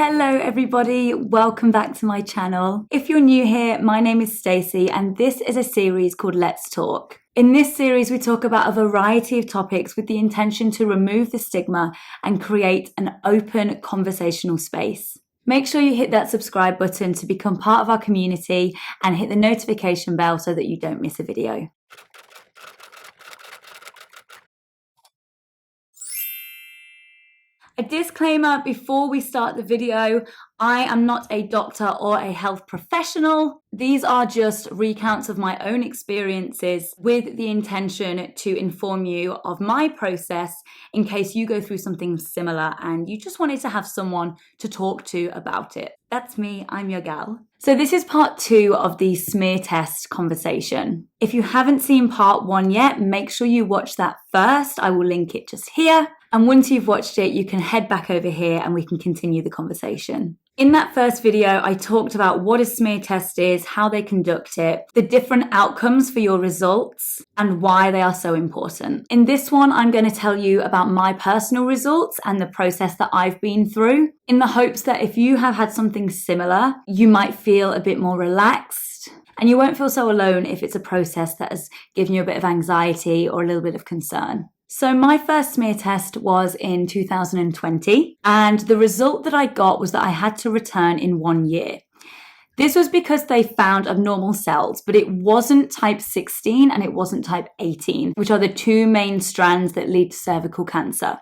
Hello everybody, welcome back to my channel. If you're new here, my name is Stacey and this is a series called Let's Talk. In this series, we talk about a variety of topics with the intention to remove the stigma and create an open conversational space. Make sure you hit that subscribe button to become part of our community and hit the notification bell so that you don't miss a video. A disclaimer before we start the video, I am not a doctor or a health professional. These are just recounts of my own experiences with the intention to inform you of my process in case you go through something similar and you just wanted to have someone to talk to about it. That's me, I'm your gal. So this is part 2 of the smear test conversation. If you haven't seen part 1 yet, make sure you watch that first. I will link it just here. And once you've watched it, you can head back over here and we can continue the conversation. In that first video, I talked about what a smear test is, how they conduct it, the different outcomes for your results, and why they are so important. In this one, I'm going to tell you about my personal results and the process that I've been through, in the hopes that if you have had something similar, you might feel a bit more relaxed. And you won't feel so alone if it's a process that has given you a bit of anxiety or a little bit of concern. So my first smear test was in 2020, and the result that I got was that I had to return in 1 year. This was because they found abnormal cells, but it wasn't type 16 and it wasn't type 18, which are the two main strands that lead to cervical cancer.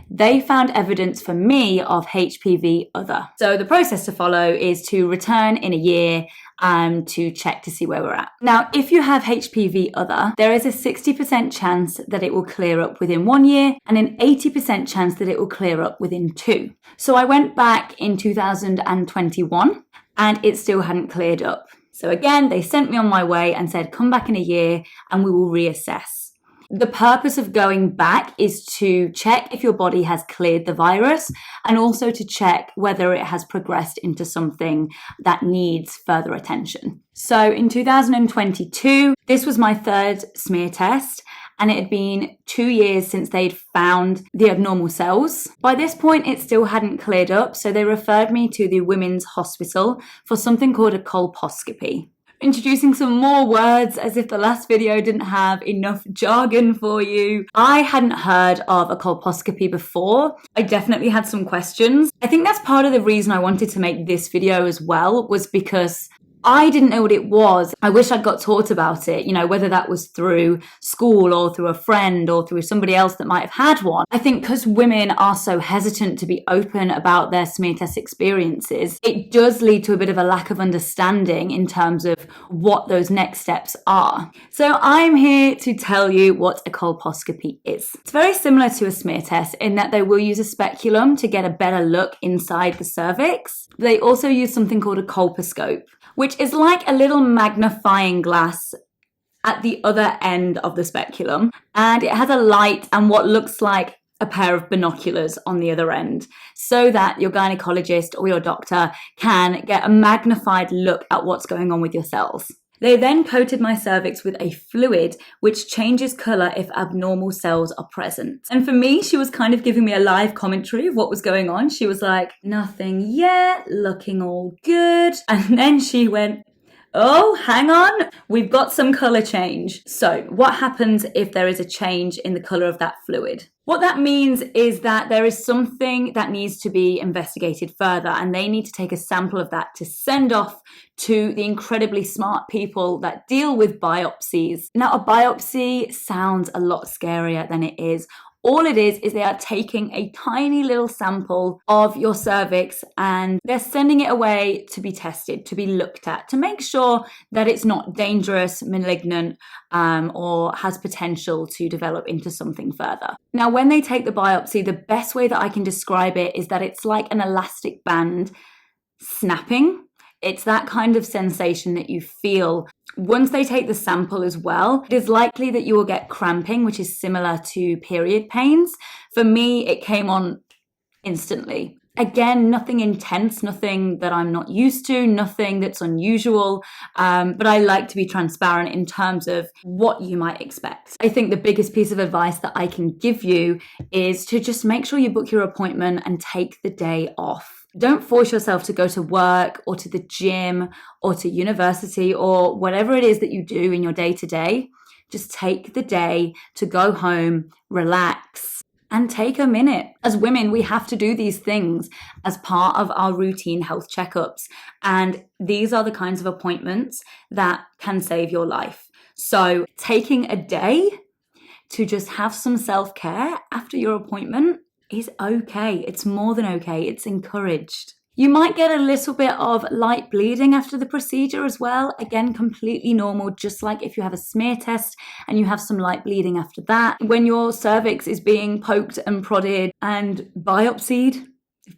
They found evidence for me of HPV other. So the process to follow is to return in a year to check to see where we're at. Now, if you have HPV other, there is a 60% chance that it will clear up within 1 year and an 80% chance that it will clear up within 2. So I went back in 2021 and it still hadn't cleared up. So again, they sent me on my way and said, come back in a year and we will reassess. The purpose of going back is to check if your body has cleared the virus and also to check whether it has progressed into something that needs further attention. So in 2022, this was my third smear test and it had been 2 years since they'd found the abnormal cells. By this point, it still hadn't cleared up, so they referred me to the Women's Hospital for something called a colposcopy. Introducing some more words as if the last video didn't have enough jargon for you. I hadn't heard of a colposcopy before. I definitely had some questions. I think that's part of the reason I wanted to make this video as well, was because I didn't know what it was. I wish I'd got taught about it, whether that was through school or through a friend or through somebody else that might have had one. I think because women are so hesitant to be open about their smear test experiences, it does lead to a bit of a lack of understanding in terms of what those next steps are. So I'm here to tell you what a colposcopy is. It's very similar to a smear test in that they will use a speculum to get a better look inside the cervix. They also use something called a colposcope, which is like a little magnifying glass at the other end of the speculum. And it has a light and what looks like a pair of binoculars on the other end so that your gynecologist or your doctor can get a magnified look at what's going on with your cells. They then coated my cervix with a fluid which changes colour if abnormal cells are present. And for me, she was kind of giving me a live commentary of what was going on. She was like, nothing yet, looking all good. And then she went, oh, hang on, we've got some colour change. So what happens if there is a change in the colour of that fluid? What that means is that there is something that needs to be investigated further and they need to take a sample of that to send off to the incredibly smart people that deal with biopsies. Now, a biopsy sounds a lot scarier than it is. All it is they are taking a tiny little sample of your cervix and they're sending it away to be tested, to be looked at, to make sure that it's not dangerous, malignant, or has potential to develop into something further. Now, when they take the biopsy, the best way that I can describe it is that it's like an elastic band snapping. It's that kind of sensation that you feel once they take the sample as well. It is likely that you will get cramping, which is similar to period pains. For me, it came on instantly. Again, nothing intense, nothing that I'm not used to, nothing that's unusual, but I like to be transparent in terms of what you might expect. I think the biggest piece of advice that I can give you is to just make sure you book your appointment and take the day off. Don't force yourself to go to work or to the gym or to university or whatever it is that you do in your day-to-day. Just take the day to go home, relax, and take a minute. As women, we have to do these things as part of our routine health checkups. And these are the kinds of appointments that can save your life. So taking a day to just have some self-care after your appointment is okay. It's more than okay. It's encouraged. You might get a little bit of light bleeding after the procedure as well. Again, completely normal, just like if you have a smear test and you have some light bleeding after that. When your cervix is being poked and prodded and biopsied, if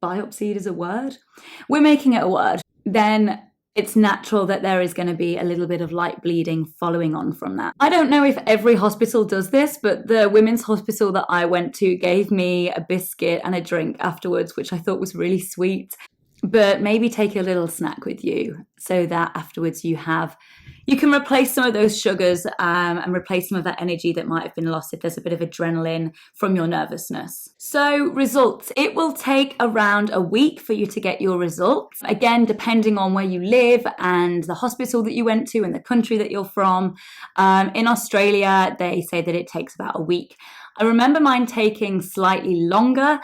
biopsied is a word, we're making it a word, then it's natural that there is going to be a little bit of light bleeding following on from that. I don't know if every hospital does this, but the women's hospital that I went to gave me a biscuit and a drink afterwards, which I thought was really sweet. But maybe take a little snack with you so that afterwards you can replace some of those sugars and replace some of that energy that might have been lost if there's a bit of adrenaline from your nervousness. So results, it will take around a week for you to get your results. Again, depending on where you live and the hospital that you went to and the country that you're from. In Australia, they say that it takes about a week. I remember mine taking slightly longer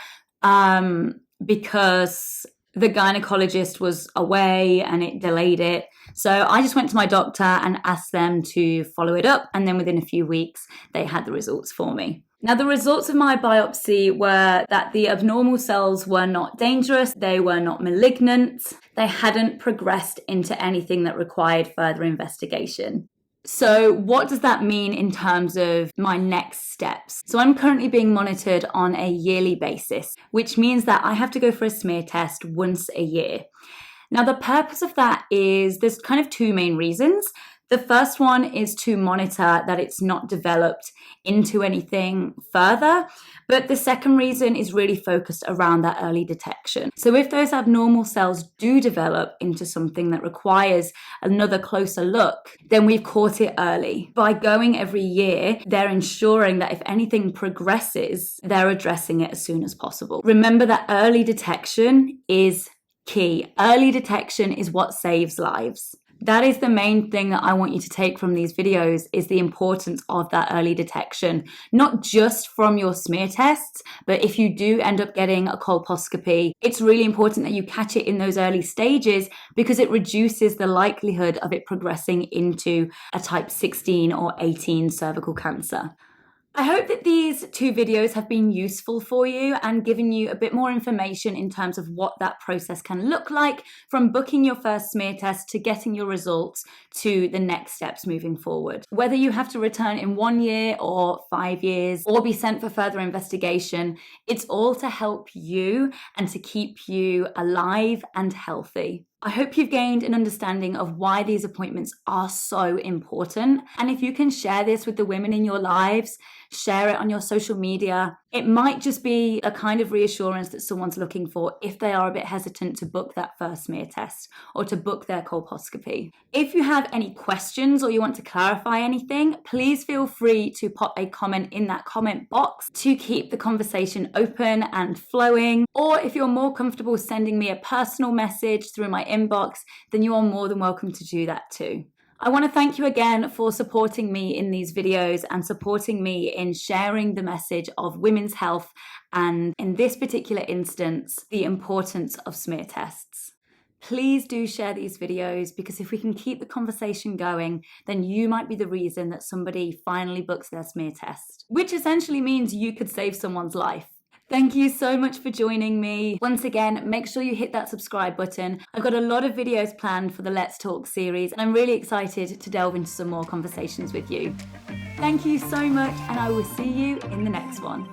because the gynecologist was away and it delayed it. So I just went to my doctor and asked them to follow it up. And then within a few weeks, they had the results for me. Now, the results of my biopsy were that the abnormal cells were not dangerous. They were not malignant. They hadn't progressed into anything that required further investigation. So what does that mean in terms of my next steps? So I'm currently being monitored on a yearly basis, which means that I have to go for a smear test once a year. Now, the purpose of that is there's kind of two main reasons. The first one is to monitor that it's not developed into anything further. But the second reason is really focused around that early detection. So if those abnormal cells do develop into something that requires another closer look, then we've caught it early. By going every year, they're ensuring that if anything progresses, they're addressing it as soon as possible. Remember that early detection is key. Early detection is what saves lives. That is the main thing that I want you to take from these videos, is the importance of that early detection, not just from your smear tests, but if you do end up getting a colposcopy, it's really important that you catch it in those early stages because it reduces the likelihood of it progressing into a type 16 or 18 cervical cancer. I hope that these two videos have been useful for you and given you a bit more information in terms of what that process can look like, from booking your first smear test to getting your results to the next steps moving forward. Whether you have to return in 1 year or 5 years or be sent for further investigation, it's all to help you and to keep you alive and healthy. I hope you've gained an understanding of why these appointments are so important. And if you can share this with the women in your lives, share it on your social media, it might just be a kind of reassurance that someone's looking for if they are a bit hesitant to book that first smear test or to book their colposcopy. If you have any questions or you want to clarify anything, please feel free to pop a comment in that comment box to keep the conversation open and flowing. Or if you're more comfortable sending me a personal message through my inbox, then you are more than welcome to do that too. I want to thank you again for supporting me in these videos and supporting me in sharing the message of women's health and, in this particular instance, the importance of smear tests. Please do share these videos, because if we can keep the conversation going, then you might be the reason that somebody finally books their smear test, which essentially means you could save someone's life. Thank you so much for joining me. Once again, make sure you hit that subscribe button. I've got a lot of videos planned for the Let's Talk series, and I'm really excited to delve into some more conversations with you. Thank you so much, and I will see you in the next one.